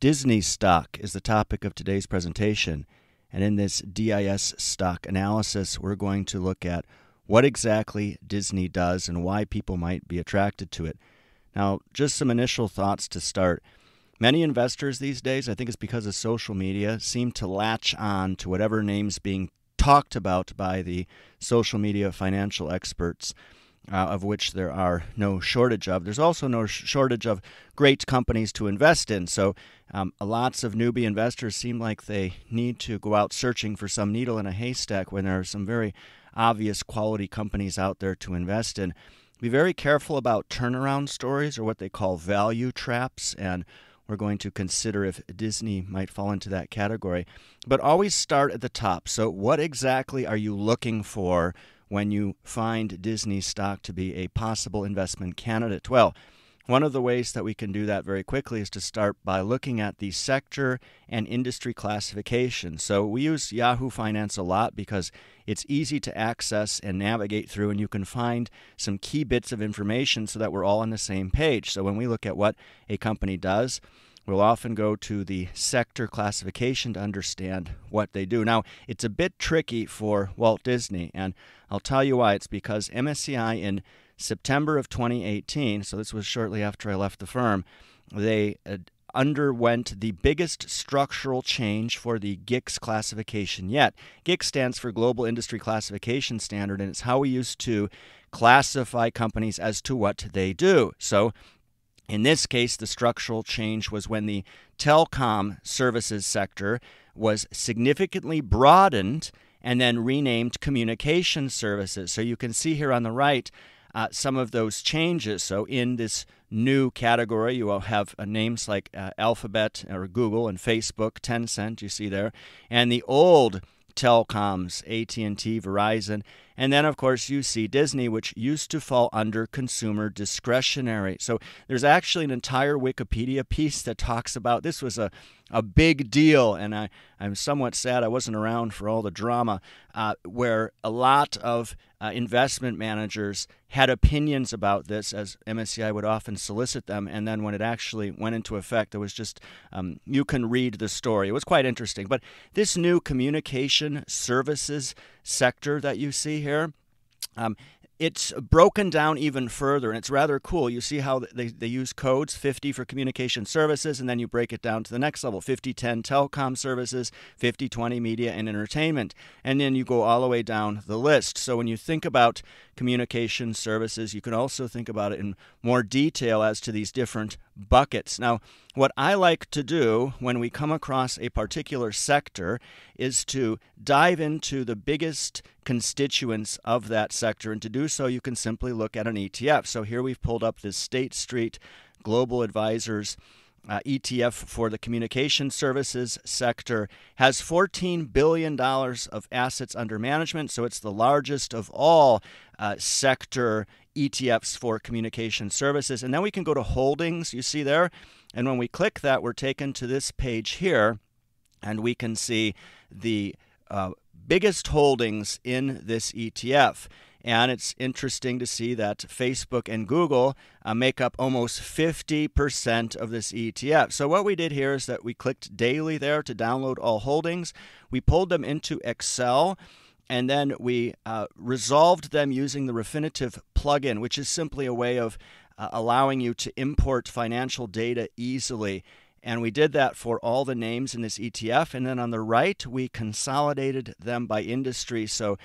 Disney stock is the topic of today's presentation, and in this DIS stock analysis, we're going to look at what exactly Disney does and why people might be attracted to it. Now, just some initial thoughts to start. Many investors these days, I think it's because of social media, seem to latch on to whatever name's being talked about by the social media financial experts, of which there are no shortage of. There's also no shortage of great companies to invest in. So lots of newbie investors seem like they need to go out searching for some needle in a haystack when there are some very obvious quality companies out there to invest in. Be very careful about turnaround stories, or what they call value traps, and we're going to consider if Disney might fall into that category. But always start at the top. So what exactly are you looking for when you find Disney stock to be a possible investment candidate? Well, one of the ways that we can do that very quickly is to start by looking at the sector and industry classification. So we use Yahoo Finance a lot because it's easy to access and navigate through, and you can find some key bits of information so that we're all on the same page. So when we look at what a company does, we'll often go to the sector classification to understand what they do. Now, it's a bit tricky for Walt Disney, and I'll tell you why. It's because MSCI in September of 2018, so this was shortly after I left the firm, they underwent the biggest structural change for the GICS classification yet. GICS stands for Global Industry Classification Standard, and it's how we used to classify companies as to what they do. So in this case, the structural change was when the telecom services sector was significantly broadened and then renamed communication services. So you can see here on the right some of those changes. So in this new category, you will have names like Alphabet or Google and Facebook, Tencent, you see there, and the old telecoms, AT&T, Verizon, and then, of course, you see Disney, which used to fall under consumer discretionary. So there's actually an entire Wikipedia piece that talks about this was a big deal, and I'm somewhat sad I wasn't around for all the drama, where a lot of investment managers had opinions about this, as MSCI would often solicit them, and then when it actually went into effect, it was just, you can read the story. It was quite interesting. But this new communication services sector that you see here, it's broken down even further, and it's rather cool. You see how they use codes, 50 for communication services, and then you break it down to the next level, 5010 telecom services, 5020 media and entertainment, and then you go all the way down the list. So when you think about communication services, you can also think about it in more detail as to these different buckets. Now, what I like to do when we come across a particular sector is to dive into the biggest constituents of that sector, and to do so you can simply look at an ETF. So here we've pulled up this State Street Global Advisors ETF for the communication services sector, has $14 billion of assets under management, so it's the largest of all sector ETFs for communication services. And then we can go to holdings, you see there, and when we click that, we're taken to this page here, and we can see the biggest holdings in this ETF. And it's interesting to see that Facebook and Google make up almost 50% of this ETF. So what we did here is that we clicked daily there to download all holdings. We pulled them into Excel, and then we resolved them using the Refinitive Plugin, which is simply a way of allowing you to import financial data easily. And we did that for all the names in this ETF. And then on the right, we consolidated them by industry. So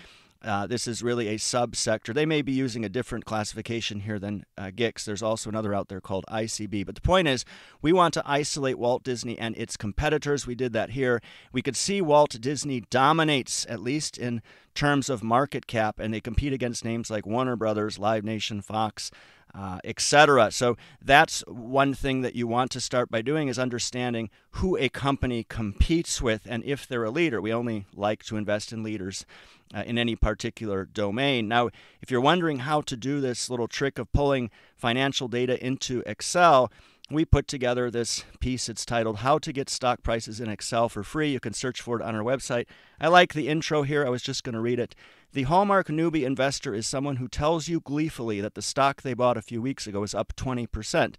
this is really a subsector. They may be using a different classification here than GICS. There's also another out there called ICB. But the point is, we want to isolate Walt Disney and its competitors. We did that here. We could see Walt Disney dominates, at least in terms of market cap, and they compete against names like Warner Brothers, Live Nation, Fox, etc. So that's one thing that you want to start by doing, is understanding who a company competes with and if they're a leader. We only like to invest in leaders in any particular domain. Now, if you're wondering how to do this little trick of pulling financial data into Excel, we put together this piece. It's titled How to Get Stock Prices in Excel for Free. You can search for it on our website. I like the intro here. I was just going to read it. The hallmark newbie investor is someone who tells you gleefully that the stock they bought a few weeks ago is up 20%.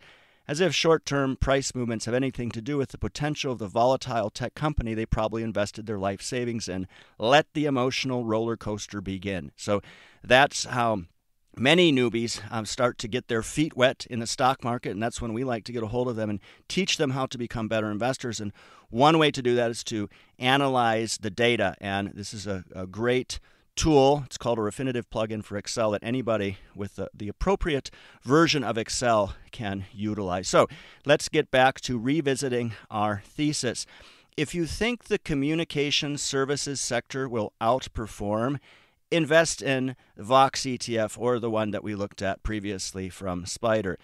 as if short-term price movements have anything to do with the potential of the volatile tech company they probably invested their life savings in. Let the emotional roller coaster begin. So that's how many newbies start to get their feet wet in the stock market, and that's when we like to get a hold of them and teach them how to become better investors. And one way to do that is to analyze the data, and this is a great tool. It's called a Refinitive Plugin for Excel that anybody with the appropriate version of Excel can utilize. So let's get back to revisiting our thesis. If you think the communication services sector will outperform, invest in Vox ETF or the one that we looked at previously from Spider.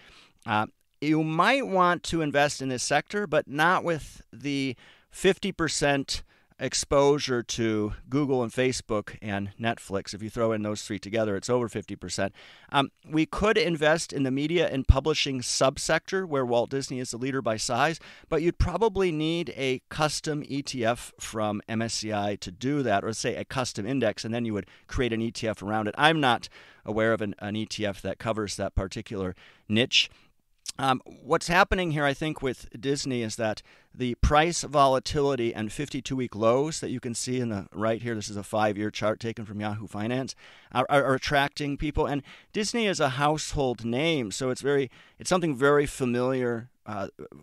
You might want to invest in this sector, but not with the 50% exposure to Google and Facebook and Netflix. If you throw in those three together, it's over 50%. We could invest in the media and publishing subsector where Walt Disney is the leader by size, but you'd probably need a custom ETF from MSCI to do that, or say a custom index, and then you would create an ETF around it. I'm not aware of an ETF that covers that particular niche. What's happening here, I think, with Disney is that the price volatility and 52-week lows that you can see in the right here, this is a 5-year chart taken from Yahoo Finance, are attracting people. And Disney is a household name, so it's something very familiar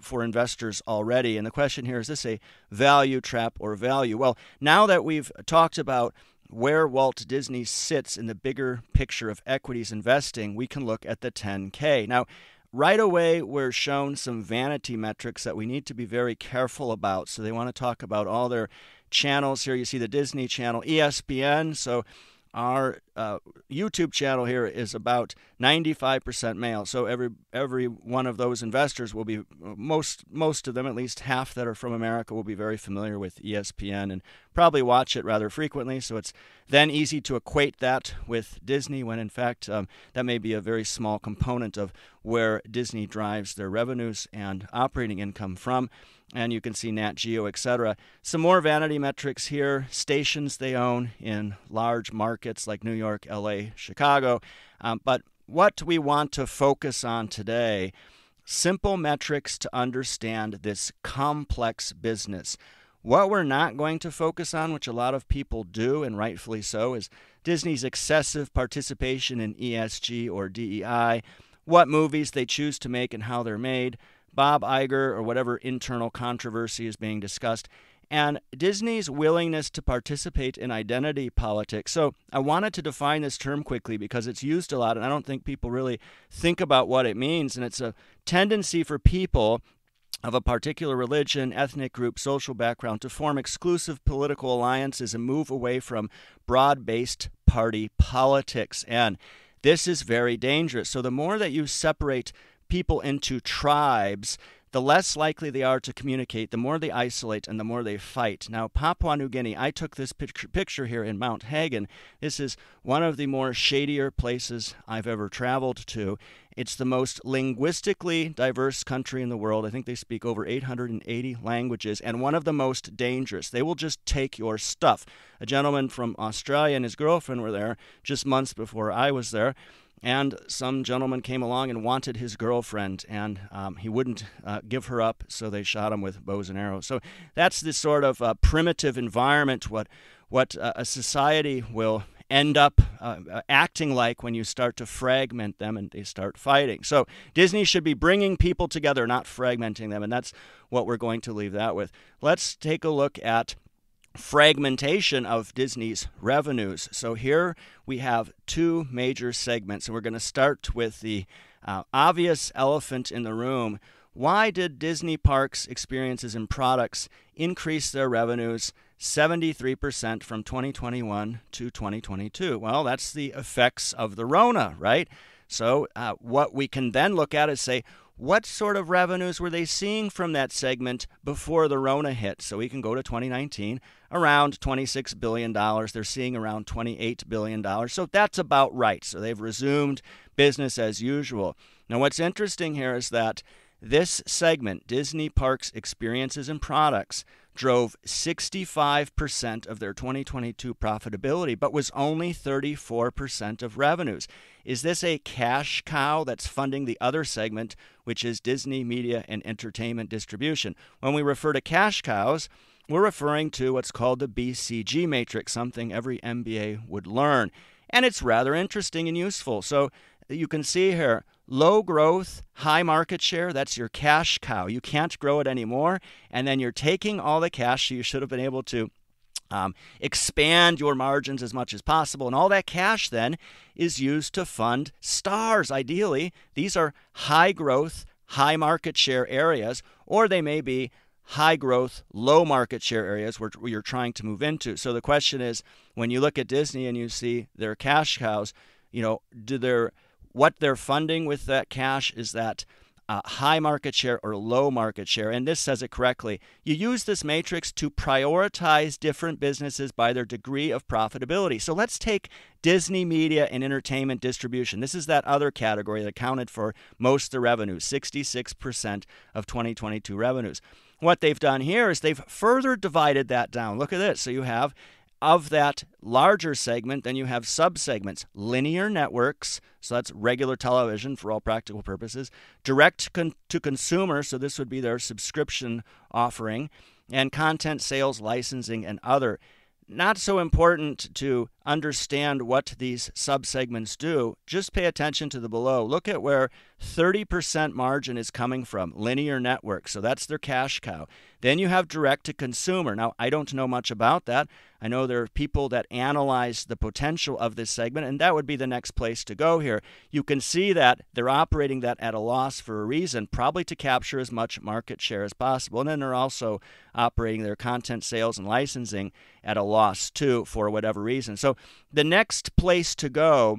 for investors already. And the question here, is this a value trap or value? Well, now that we've talked about where Walt Disney sits in the bigger picture of equities investing, we can look at the 10K. Now, right away, we're shown some vanity metrics that we need to be very careful about. So they want to talk about all their channels here. You see the Disney Channel, ESPN. So our YouTube channel here is about 95% male. So every one of those investors will be, most of them, at least half that are from America, will be very familiar with ESPN and probably watch it rather frequently. So it's then easy to equate that with Disney when in fact that may be a very small component of where Disney drives their revenues and operating income from. And you can see Nat Geo, etc. Some more vanity metrics here, stations they own in large markets like New York, LA, Chicago. But what we want to focus on today, simple metrics to understand this complex business. What we're not going to focus on, which a lot of people do, and rightfully so, is Disney's excessive participation in ESG or DEI, what movies they choose to make and how they're made, Bob Iger or whatever internal controversy is being discussed, and Disney's willingness to participate in identity politics. So I wanted to define this term quickly because it's used a lot, and I don't think people really think about what it means, and it's a tendency for people of a particular religion, ethnic group, social background to form exclusive political alliances and move away from broad-based party politics. And this is very dangerous. So the more that you separate people into tribes, the less likely they are to communicate, the more they isolate, and the more they fight. Now, Papua New Guinea, I took this picture here in Mount Hagen. This is one of the more shadier places I've ever traveled to. It's the most linguistically diverse country in the world. I think they speak over 880 languages, and one of the most dangerous. They will just take your stuff. A gentleman from Australia and his girlfriend were there just months before I was there. And some gentleman came along and wanted his girlfriend, and he wouldn't give her up, so they shot him with bows and arrows. So that's this sort of primitive environment, what a society will end up acting like when you start to fragment them and they start fighting. So Disney should be bringing people together, not fragmenting them, and that's what we're going to leave that with. Let's take a look at fragmentation of Disney's revenues. So here we have two major segments, and we're going to start with the obvious elephant in the room. Why did Disney Parks, Experiences, and Products increase their revenues 73% from 2021 to 2022? Well, that's the effects of the Rona, right? So what we can then look at is say, what sort of revenues were they seeing from that segment before the Rona hit? So we can go to 2019, around $26 billion. They're seeing around $28 billion. So that's about right. So they've resumed business as usual. Now, what's interesting here is that This segment, Disney Parks Experiences and Products, drove 65% of their 2022 profitability, but was only 34% of revenues. Is this a cash cow that's funding the other segment, which is Disney Media and Entertainment Distribution? When we refer to cash cows, we're referring to what's called the BCG matrix, something every MBA would learn. And it's rather interesting and useful. So you can see here, low growth, high market share, that's your cash cow. You can't grow it anymore. And then you're taking all the cash, so you should have been able to expand your margins as much as possible. And all that cash then is used to fund stars. Ideally, these are high growth, high market share areas, or they may be high growth, low market share areas where you're trying to move into. So the question is, when you look at Disney and you see their cash cows, what they're funding with that cash, is that high market share or low market share? And this says it correctly. You use this matrix to prioritize different businesses by their degree of profitability. So let's take Disney Media and Entertainment Distribution. This is that other category that accounted for most of the revenue, 66% of 2022 revenues. What they've done here is they've further divided that down. Look at this. So you have, of that larger segment, then you have subsegments: linear networks, so that's regular television for all practical purposes; direct to consumer, so this would be their subscription offering; and content sales, licensing, and other. Not so important to understand what these subsegments do. Just pay attention to the below. Look at where 30% margin is coming from. Linear network, so that's their cash cow. Then you have direct to consumer. Now, I don't know much about that. I know there are people that analyze the potential of this segment, and that would be the next place to go here. You can see that they're operating that at a loss for a reason, probably to capture as much market share as possible. And then they're also operating their content sales and licensing at a loss too, for whatever reason. So the next place to go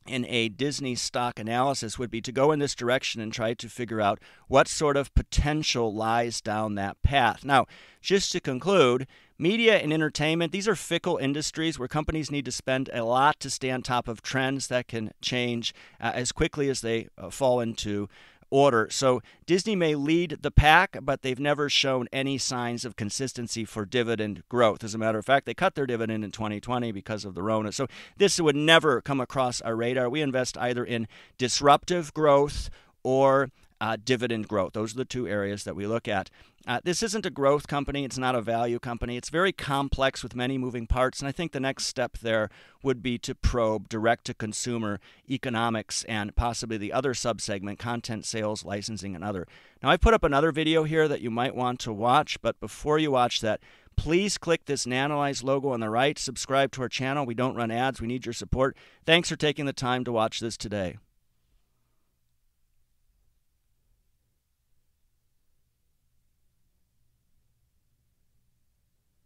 in a Disney stock analysis would be to go in this direction and try to figure out what sort of potential lies down that path. Now, just to conclude, media and entertainment, these are fickle industries where companies need to spend a lot to stay on top of trends that can change as quickly as they fall into order. So Disney may lead the pack, but they've never shown any signs of consistency for dividend growth. As a matter of fact, they cut their dividend in 2020 because of the Rona. So this would never come across our radar. We invest either in disruptive growth or dividend growth. Those are the two areas that we look at. This isn't a growth company. It's not a value company. It's very complex with many moving parts. And I think the next step there would be to probe direct-to-consumer economics and possibly the other subsegment, content sales, licensing, and other. Now, I put up another video here that you might want to watch. But before you watch that, please click this Nanalyze logo on the right. Subscribe to our channel. We don't run ads. We need your support. Thanks for taking the time to watch this today.